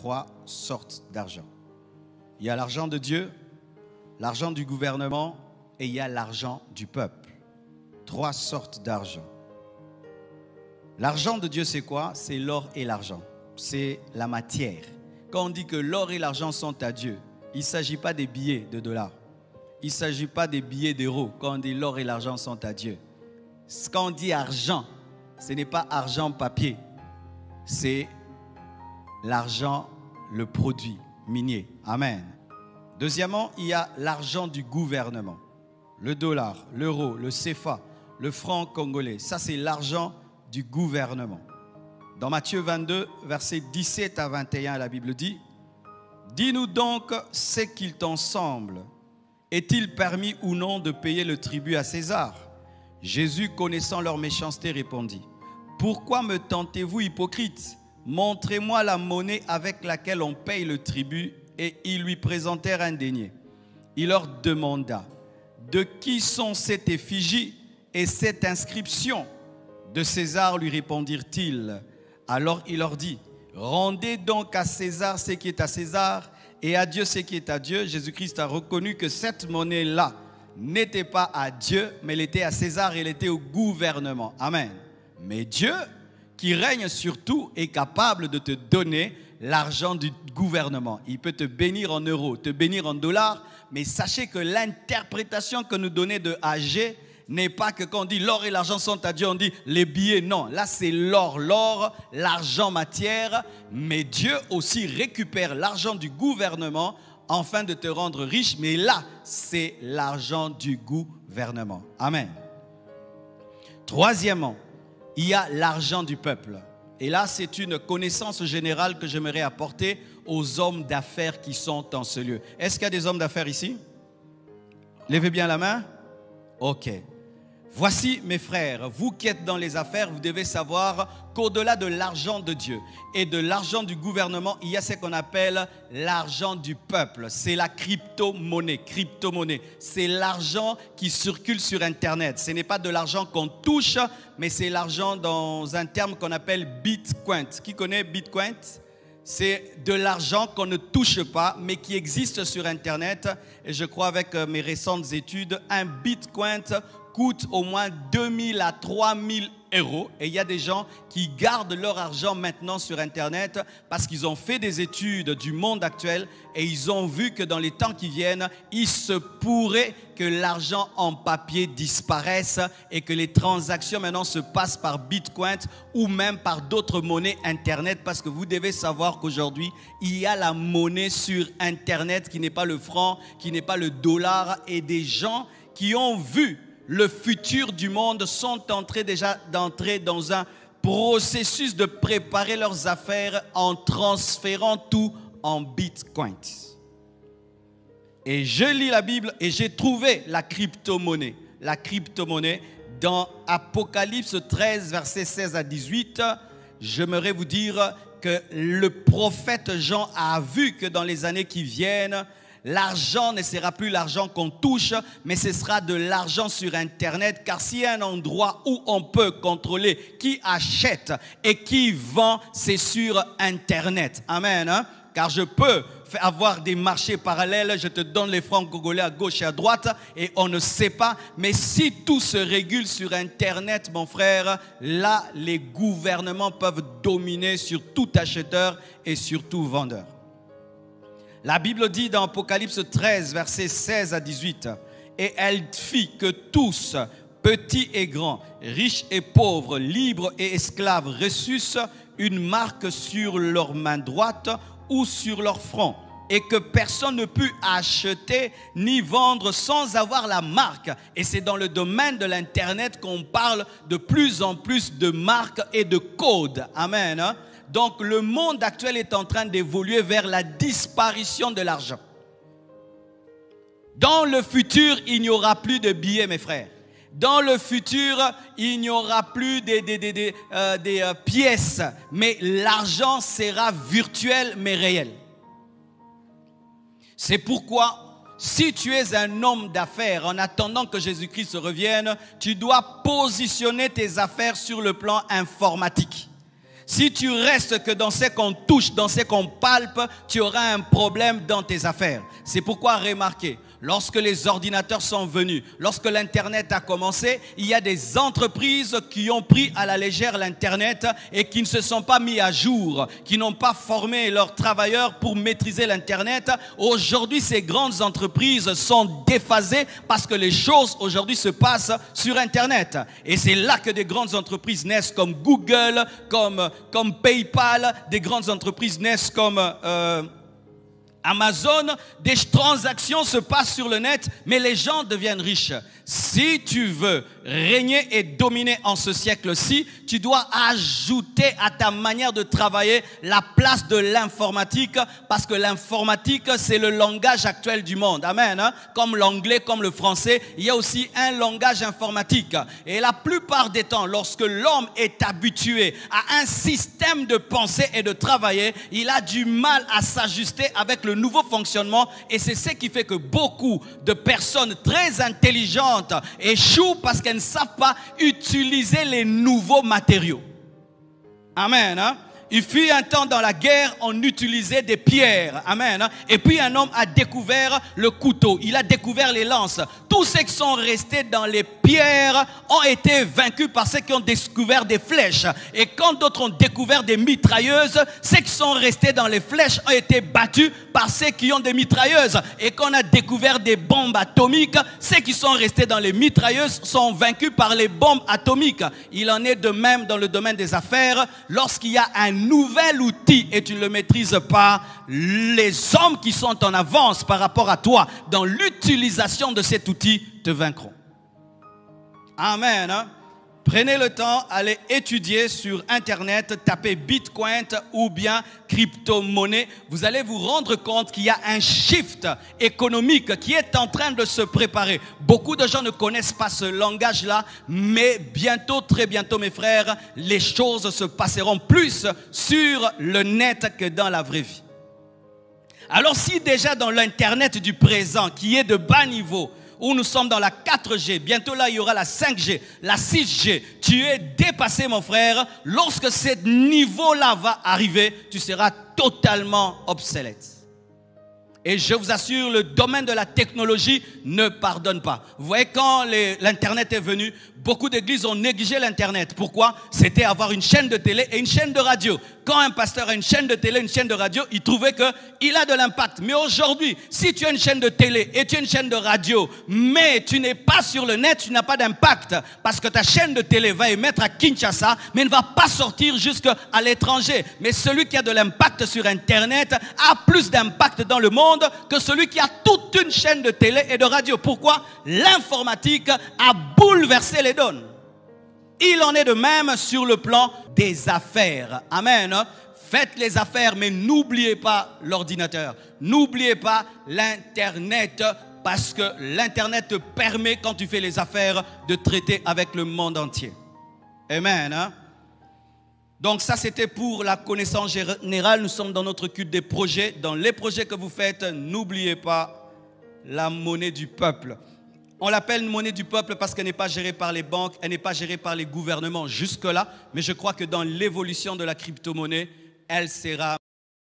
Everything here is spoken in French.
3 sortes d'argent. Il y a l'argent de Dieu, l'argent du gouvernement et il y a l'argent du peuple. 3 sortes d'argent. L'argent de Dieu, c'est quoi? C'est l'or et l'argent. C'est la matière. Quand on dit que l'or et l'argent sont à Dieu, il ne s'agit pas des billets de dollars. Il ne s'agit pas des billets d'euros. Quand on dit l'or et l'argent sont à Dieu. Quand on dit argent, ce n'est pas argent papier. C'est l'argent, le produit minier. Amen. Deuxièmement, il y a l'argent du gouvernement. Le dollar, l'euro, le CFA, le franc congolais. Ça, c'est l'argent du gouvernement. Dans Matthieu 22, versets 17 à 21, la Bible dit: « Dis-nous donc ce qu'il t'en semble. Est-il permis ou non de payer le tribut à César ?» Jésus, connaissant leur méchanceté, répondit: « Pourquoi me tentez-vous, hypocrite? Montrez-moi la monnaie avec laquelle on paye le tribut. » Et ils lui présentèrent un denier. Il leur demanda: « De qui sont cette effigie et cette inscription ?» « De César, lui répondirent-ils. Alors il leur dit: « Rendez donc à César ce qui est à César et à Dieu ce qui est à Dieu. » Jésus-Christ a reconnu que cette monnaie-là n'était pas à Dieu, mais elle était à César et elle était au gouvernement. Amen. Mais Dieu, qui règne sur tout, est capable de te donner l'argent du gouvernement. Il peut te bénir en euros, te bénir en dollars, mais sachez que l'interprétation que nous donnait de AG n'est pas que quand on dit l'or et l'argent sont à Dieu, on dit les billets. Non, là c'est l'or, l'argent matière, mais Dieu aussi récupère l'argent du gouvernement afin de te rendre riche, mais là c'est l'argent du gouvernement. Amen. Troisièmement, il y a l'argent du peuple. Et là, c'est une connaissance générale que j'aimerais apporter aux hommes d'affaires qui sont en ce lieu. Est-ce qu'il y a des hommes d'affaires ici? Levez bien la main. Ok. Voici mes frères, vous qui êtes dans les affaires, vous devez savoir qu'au-delà de l'argent de Dieu et de l'argent du gouvernement, il y a ce qu'on appelle l'argent du peuple. C'est la crypto-monnaie. C'est l'argent qui circule sur Internet. Ce n'est pas de l'argent qu'on touche, mais c'est l'argent dans un terme qu'on appelle Bitcoin. Qui connaît Bitcoin? C'est de l'argent qu'on ne touche pas, mais qui existe sur Internet. Et je crois avec mes récentes études, un Bitcoin coûte au moins 2000 à 3000 euros. Et il y a des gens qui gardent leur argent maintenant sur Internet parce qu'ils ont fait des études du monde actuel et ils ont vu que dans les temps qui viennent, il se pourrait que l'argent en papier disparaisse et que les transactions maintenant se passent par Bitcoin ou même par d'autres monnaies Internet, parce que vous devez savoir qu'aujourd'hui, il y a la monnaie sur Internet qui n'est pas le franc, qui n'est pas le dollar, et des gens qui ont vu le futur du monde sont en train déjà d'entrer dans un processus de préparer leurs affaires en transférant tout en Bitcoin. Et je lis la Bible et j'ai trouvé la crypto-monnaie. La crypto-monnaie dans Apocalypse 13, versets 16 à 18. J'aimerais vous dire que le prophète Jean a vu que dans les années qui viennent, l'argent ne sera plus l'argent qu'on touche, mais ce sera de l'argent sur Internet. Car s'il y a un endroit où on peut contrôler qui achète et qui vend, c'est sur Internet. Amen. Hein? Car je peux avoir des marchés parallèles, je te donne les francs congolais à gauche et à droite et on ne sait pas. Mais si tout se régule sur Internet, mon frère, là, les gouvernements peuvent dominer sur tout acheteur et sur tout vendeur. La Bible dit dans Apocalypse 13, versets 16 à 18, « Et elle fit que tous, petits et grands, riches et pauvres, libres et esclaves, reçussent une marque sur leur main droite ou sur leur front, et que personne ne put acheter ni vendre sans avoir la marque. » Et c'est dans le domaine de l'Internet qu'on parle de plus en plus de marques et de codes. Amen. Donc le monde actuel est en train d'évoluer vers la disparition de l'argent. Dans le futur, il n'y aura plus de billets, mes frères. Dans le futur, il n'y aura plus des pièces, mais l'argent sera virtuel mais réel. C'est pourquoi, si tu es un homme d'affaires, en attendant que Jésus-Christ revienne, tu dois positionner tes affaires sur le plan informatique. Si tu restes que dans ce qu'on touche, dans ce qu'on palpe, tu auras un problème dans tes affaires. C'est pourquoi remarquez, lorsque les ordinateurs sont venus, lorsque l'Internet a commencé, il y a des entreprises qui ont pris à la légère l'Internet et qui ne se sont pas mis à jour, qui n'ont pas formé leurs travailleurs pour maîtriser l'Internet. Aujourd'hui, ces grandes entreprises sont déphasées parce que les choses aujourd'hui se passent sur Internet. Et c'est là que des grandes entreprises naissent comme Google, comme PayPal, des grandes entreprises naissent comme Amazon. Des transactions se passent sur le net, mais les gens deviennent riches. Si tu veux régner et dominer en ce siècle-ci, tu dois ajouter à ta manière de travailler la place de l'informatique, parce que l'informatique, c'est le langage actuel du monde. Amen. Hein? Comme l'anglais, comme le français, il y a aussi un langage informatique. Et la plupart des temps, lorsque l'homme est habitué à un système de pensée et de travailler, il a du mal à s'ajuster avec le nouveau fonctionnement. Et c'est ce qui fait que beaucoup de personnes très intelligentes échouent parce qu'elles ne savent pas utiliser les nouveaux matériaux. Amen. Hein? Il fut un temps dans la guerre, on utilisait des pierres. Amen. Et puis un homme a découvert le couteau. Il a découvert les lances. Tous ceux qui sont restés dans les pierres ont été vaincus par ceux qui ont découvert des flèches. Et quand d'autres ont découvert des mitrailleuses, ceux qui sont restés dans les flèches ont été battus par ceux qui ont des mitrailleuses. Et quand on a découvert des bombes atomiques, ceux qui sont restés dans les mitrailleuses sont vaincus par les bombes atomiques. Il en est de même dans le domaine des affaires. Lorsqu'il y a un nouvel outil et tu ne le maîtrises pas, les hommes qui sont en avance par rapport à toi dans l'utilisation de cet outil te vaincront. Amen. Hein? Prenez le temps, allez étudier sur Internet, tapez Bitcoin ou bien crypto-monnaie. Vous allez vous rendre compte qu'il y a un shift économique qui est en train de se préparer. Beaucoup de gens ne connaissent pas ce langage-là, mais bientôt, très bientôt, mes frères, les choses se passeront plus sur le net que dans la vraie vie. Alors si déjà dans l'Internet du présent, qui est de bas niveau, où nous sommes dans la 4G, bientôt là il y aura la 5G, la 6G, tu es dépassé mon frère, lorsque ce niveau-là va arriver, tu seras totalement obsolète. Et je vous assure, le domaine de la technologie ne pardonne pas. Vous voyez, quand l'Internet est venu, beaucoup d'églises ont négligé l'Internet. Pourquoi? C'était avoir une chaîne de télé et une chaîne de radio. Quand un pasteur a une chaîne de télé, une chaîne de radio, il trouvait qu'il a de l'impact. Mais aujourd'hui, si tu as une chaîne de télé et tu as une chaîne de radio, mais tu n'es pas sur le net, tu n'as pas d'impact. Parce que ta chaîne de télé va émettre à Kinshasa, mais ne va pas sortir jusqu'à l'étranger. Mais celui qui a de l'impact sur Internet a plus d'impact dans le monde que celui qui a toute une chaîne de télé et de radio. Pourquoi? L'informatique a bouleversé les donnes. Il en est de même sur le plan des affaires. Amen. Faites les affaires, mais n'oubliez pas l'ordinateur. N'oubliez pas l'Internet, parce que l'Internet te permet, quand tu fais les affaires, de traiter avec le monde entier. Amen. Donc ça, c'était pour la connaissance générale. Nous sommes dans notre culte des projets. Dans les projets que vous faites, n'oubliez pas la monnaie du peuple. On l'appelle monnaie du peuple parce qu'elle n'est pas gérée par les banques, elle n'est pas gérée par les gouvernements jusque-là. Mais je crois que dans l'évolution de la crypto-monnaie, elle sera